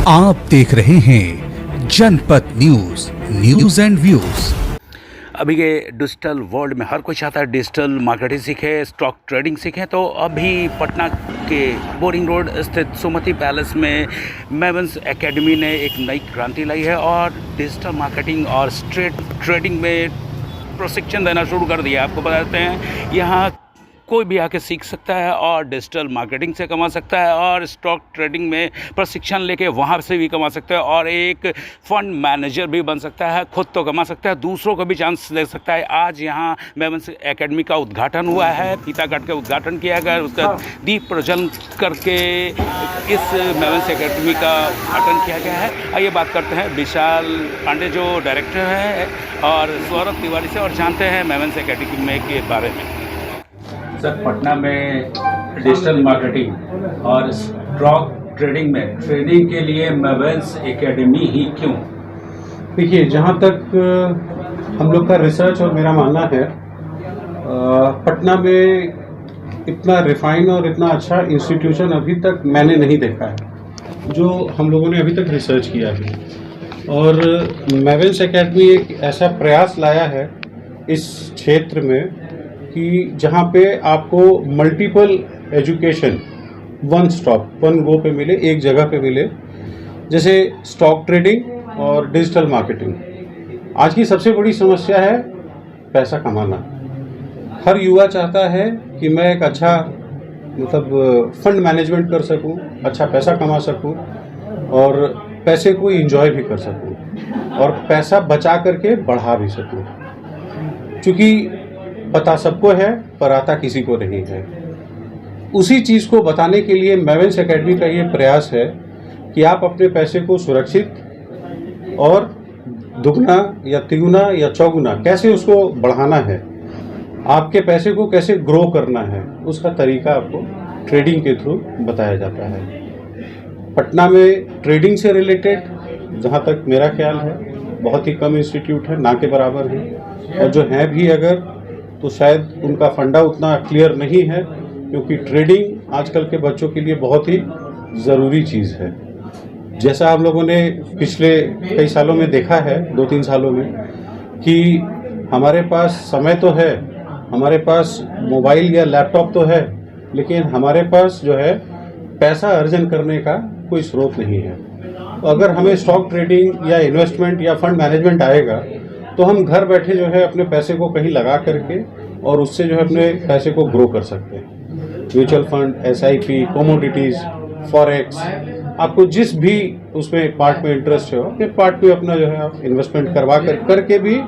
आप देख रहे हैं जनपद न्यूज, न्यूज एंड व्यूज। अभी के डिजिटल वर्ल्ड में हर कोई चाहता है डिजिटल मार्केटिंग सीखे, स्टॉक ट्रेडिंग सीखे। तो अभी पटना के बोरिंग रोड स्थित सुमति पैलेस में मेवंस एकेडमी ने एक नई क्रांति लाई है और डिजिटल मार्केटिंग और स्ट्रेट ट्रेडिंग में प्रशिक्षण देना शुरू कर दिया। आपको बताते हैं यहाँ कोई भी आके सीख सकता है और डिजिटल मार्केटिंग से कमा सकता है और स्टॉक ट्रेडिंग में प्रशिक्षण लेके वहाँ से भी कमा सकता है और एक फंड मैनेजर भी बन सकता है। खुद तो कमा सकता है, दूसरों को भी चांस दे सकता है। आज यहाँ मेवंस एकेडमी का उद्घाटन हुआ है, फीता काट के उद्घाटन किया गया, उसका दीप प्रज्वलन करके इस मेवंस एकेडमी का उद्घाटन किया गया है। आइए बात करते हैं विशाल पांडे जो डायरेक्टर है और सौरभ तिवारी से और जानते हैं मेवंस एकेडमी के बारे में। सर, पटना में डिजिटल मार्केटिंग और स्टॉक ट्रेडिंग में ट्रेनिंग के लिए मेवंस एकेडमी ही क्यों? देखिए, जहाँ तक हम लोग का रिसर्च और मेरा मानना है, पटना में इतना रिफाइन और इतना अच्छा इंस्टीट्यूशन अभी तक मैंने नहीं देखा है जो हम लोगों ने अभी तक रिसर्च किया है। और मेवंस एकेडमी एक ऐसा प्रयास लाया है इस क्षेत्र में कि जहाँ पे आपको multiple education one stop one go पे मिले, एक जगह पे मिले, जैसे स्टॉक ट्रेडिंग और डिजिटल मार्केटिंग। आज की सबसे बड़ी समस्या है पैसा कमाना। हर युवा चाहता है कि मैं एक अच्छा फंड मैनेजमेंट कर सकूं, अच्छा पैसा कमा सकूं और पैसे को एंजॉय भी कर सकूं और पैसा बचा करके बढ़ा भी सकूं। क्योंकि पता सबको है पर आता किसी को नहीं है। उसी चीज़ को बताने के लिए मेवंस एकेडमी का ये प्रयास है कि आप अपने पैसे को सुरक्षित और दुगना या तिगुना या चौगुना कैसे उसको बढ़ाना है, आपके पैसे को कैसे ग्रो करना है, उसका तरीका आपको ट्रेडिंग के थ्रू बताया जाता है। पटना में ट्रेडिंग से रिलेटेड जहाँ तक मेरा ख्याल है बहुत ही कम इंस्टीट्यूट है, ना के बराबर है। और जो हैं भी अगर तो शायद उनका फंडा उतना क्लियर नहीं है, क्योंकि ट्रेडिंग आजकल के बच्चों के लिए बहुत ही ज़रूरी चीज़ है। जैसा हम लोगों ने पिछले कई सालों में देखा है, 2-3 सालों में, कि हमारे पास समय तो है, हमारे पास मोबाइल या लैपटॉप तो है, लेकिन हमारे पास जो है पैसा अर्जन करने का कोई स्रोत नहीं है। तो अगर हमें स्टॉक ट्रेडिंग या इन्वेस्टमेंट या फंड मैनेजमेंट आएगा तो हम घर बैठे जो है अपने पैसे को कहीं लगा करके और उससे जो है अपने पैसे को ग्रो कर सकते हैं। Mutual fund, SIP, commodities, forex, आपको जिस भी उसमें पार्ट में इंटरेस्ट है अपने पार्ट में अपना जो है आप इन्वेस्टमेंट करवा करके भी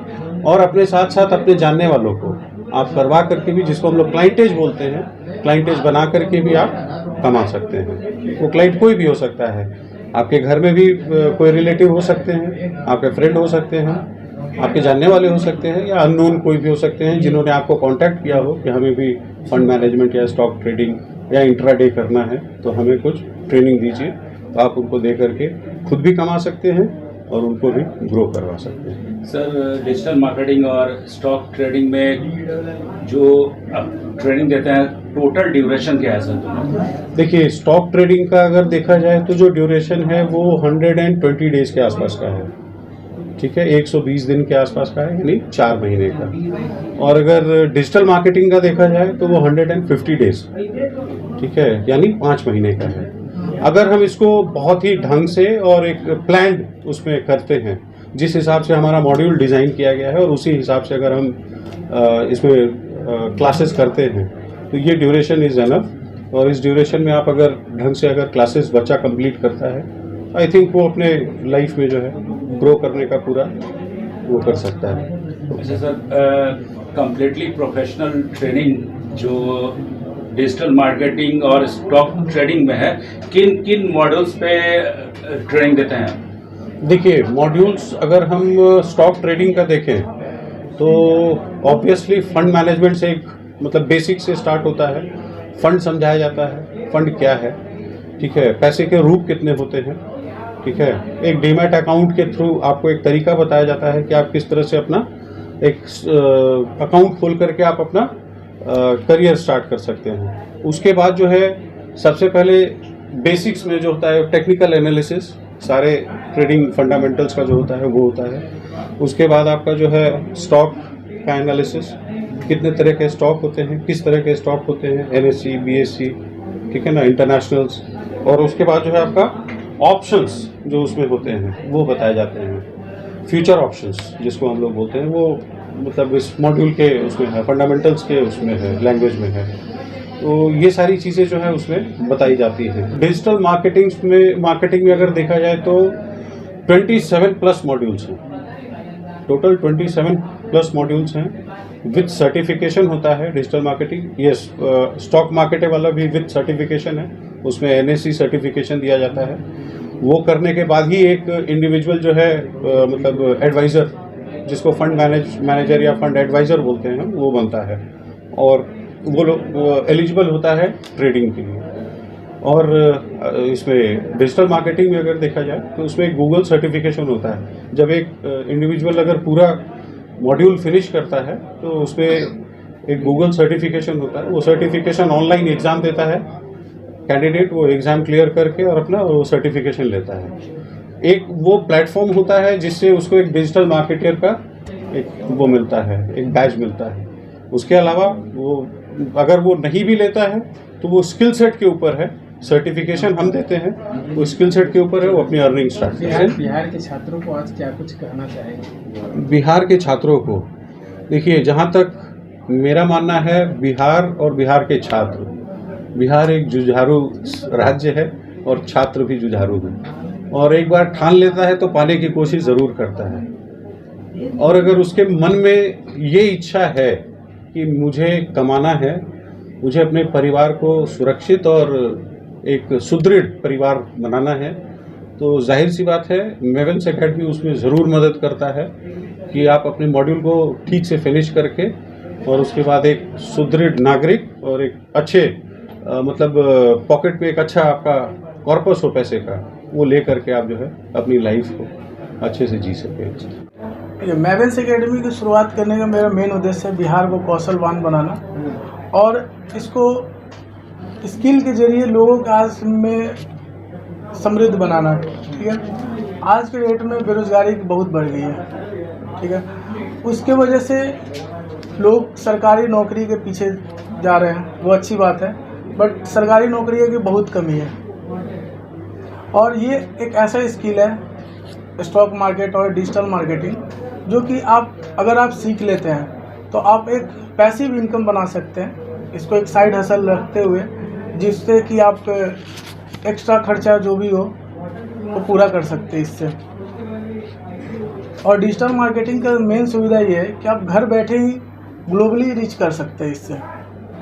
और अपने साथ साथ अपने जानने वालों को आप करवा करके भी, जिसको हम लोग क्लाइंटेज बोलते हैं, क्लाइंटेज बना करके भी आप कमा सकते हैं। वो क्लाइंट कोई भी हो सकता है, आपके घर में भी कोई रिलेटिव हो सकते हैं, आपके फ्रेंड हो सकते हैं, आपके जानने वाले हो सकते हैं या अननोन कोई भी हो सकते हैं जिन्होंने आपको कांटेक्ट किया हो कि हमें भी फंड मैनेजमेंट या स्टॉक ट्रेडिंग या इंट्राडे करना है तो हमें कुछ ट्रेनिंग दीजिए। तो आप उनको दे करके खुद भी कमा सकते हैं और उनको भी ग्रो करवा सकते हैं। सर, डिजिटल मार्केटिंग और स्टॉक ट्रेडिंग में जो आप ट्रेनिंग देते हैं, टोटल ड्यूरेशन क्या है सर? देखिए, स्टॉक ट्रेडिंग का अगर देखा जाए तो जो ड्यूरेशन है वो 120 डेज के आसपास का है। ठीक है, 120 दिन के आसपास का है, यानी 4 महीने का। और अगर डिजिटल मार्केटिंग का देखा जाए तो वो 150 डेज, ठीक है, यानी 5 महीने का है। अगर हम इसको बहुत ही ढंग से और एक प्लान उसमें करते हैं, जिस हिसाब से हमारा मॉड्यूल डिज़ाइन किया गया है और उसी हिसाब से अगर हम इसमें क्लासेस करते हैं तो ये ड्यूरेशन इज़ एनफ। और इस ड्यूरेशन में आप अगर ढंग से अगर क्लासेस बच्चा कंप्लीट करता है, आई थिंक वो अपने लाइफ में जो है ग्रो करने का पूरा वो कर सकता है। अच्छा सर, कंप्लीटली प्रोफेशनल ट्रेनिंग जो डिजिटल मार्केटिंग और स्टॉक ट्रेडिंग में है, किन किन मॉड्यूल्स पे ट्रेनिंग देते हैं? देखिए, मॉड्यूल्स अगर हम स्टॉक ट्रेडिंग का देखें तो ऑब्वियसली फंड मैनेजमेंट से एक बेसिक से स्टार्ट होता है। फंड समझाया जाता है, फंड क्या है, ठीक है, पैसे के रूप कितने होते हैं, ठीक है, एक डीमैट अकाउंट के थ्रू आपको एक तरीका बताया जाता है कि आप किस तरह से अपना एक अकाउंट खोल करके आप अपना करियर स्टार्ट कर सकते हैं। उसके बाद जो है सबसे पहले बेसिक्स में जो होता है टेक्निकल एनालिसिस, सारे ट्रेडिंग फंडामेंटल्स का जो होता है वो होता है। उसके बाद आपका जो है स्टॉक का एनालिसिस, कितने तरह के स्टॉक होते हैं, किस तरह के स्टॉक होते हैं, NSE, BSE, ठीक है ना, इंटरनेशनल्स। और उसके बाद जो है आपका ऑप्शंस जो उसमें होते हैं वो बताए जाते हैं। फ्यूचर ऑप्शंस जिसको हम लोग बोलते हैं, वो मतलब इस मॉड्यूल के उसमें है, फंडामेंटल्स के उसमें है, लैंग्वेज में है। तो ये सारी चीज़ें जो है उसमें बताई जाती हैं। डिजिटल मार्केटिंग में अगर देखा जाए तो 27 प्लस मॉड्यूल्स हैं, टोटल 27 प्लस मॉड्यूल्स हैं। विद सर्टिफिकेशन होता है digital marketing. Yes, stock market वाला भी विद सर्टिफिकेशन है, उसमें NSE सर्टिफिकेशन दिया जाता है। वो करने के बाद ही एक इंडिविजुअल जो है मतलब एडवाइज़र, जिसको फंड मैनेजर या फंड एडवाइज़र बोलते हैं, वो बनता है और वो एलिजिबल होता है ट्रेडिंग के लिए। और इसमें डिजिटल मार्केटिंग में अगर देखा जाए तो उसमें गूगल सर्टिफिकेशन होता है। जब एक इंडिविजुअल अगर पूरा मॉड्यूल फिनिश करता है तो उसमें एक गूगल सर्टिफिकेशन होता है। वो सर्टिफिकेशन ऑनलाइन एग्ज़ाम देता है कैंडिडेट, वो एग्ज़ाम क्लियर करके और अपना वो सर्टिफिकेशन लेता है। एक वो प्लेटफॉर्म होता है जिससे उसको एक डिजिटल मार्केटर का एक वो मिलता है, एक बैच मिलता है। उसके अलावा वो अगर वो नहीं भी लेता है तो वो स्किल सेट के ऊपर है, सर्टिफिकेशन हम देते हैं, वो स्किल सेट के ऊपर है, वो अपनी अर्निंग स्टार्ट करते हैं। बिहार के छात्रों को आज क्या कुछ कहना चाहेंगे? बिहार के छात्रों को देखिए, जहाँ तक मेरा मानना है, बिहार और बिहार के छात्र, बिहार एक जुझारू राज्य है और छात्र भी जुझारू हैं। और एक बार ठान लेता है तो पाने की कोशिश ज़रूर करता है। और अगर उसके मन में ये इच्छा है कि मुझे कमाना है, मुझे अपने परिवार को सुरक्षित और एक सुदृढ़ परिवार बनाना है, तो जाहिर सी बात है मेवेंस एकेडमी उसमें ज़रूर मदद करता है कि आप अपने मॉड्यूल को ठीक से फिनिश करके और उसके बाद एक सुदृढ़ नागरिक और एक अच्छे मतलब पॉकेट में एक अच्छा आपका कॉर्पस हो पैसे का, वो ले करके आप जो है अपनी लाइफ को अच्छे से जी सकें। मेवेंस एकेडमी की शुरुआत करने का मेरा मेन उद्देश्य है बिहार को कौशलवान बनाना और इसको स्किल के जरिए लोगों के आज में समृद्ध बनाना। ठीक है, आज के डेट में बेरोजगारी बहुत बढ़ गई है। ठीक है, उसके वजह से लोग सरकारी नौकरी के पीछे जा रहे हैं, वो अच्छी बात है, बट सरकारी नौकरियों की बहुत कमी है। और ये एक ऐसा स्किल है स्टॉक मार्केट और डिजिटल मार्केटिंग, जो कि आप अगर आप सीख लेते हैं तो आप एक पैसिव इनकम बना सकते हैं, इसको एक साइड हसल रखते हुए, जिससे कि आप एक्स्ट्रा खर्चा जो भी हो वो पूरा कर सकते हैं इससे। और डिजिटल मार्केटिंग का मेन सुविधा ये है कि आप घर बैठे ही ग्लोबली रीच कर सकते हैं इससे।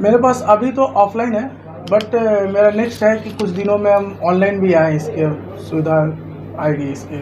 मेरे पास अभी तो ऑफलाइन है, बट मेरा नेक्स्ट है कि कुछ दिनों में हम ऑनलाइन भी आए, इसके सुविधा आएगी इसके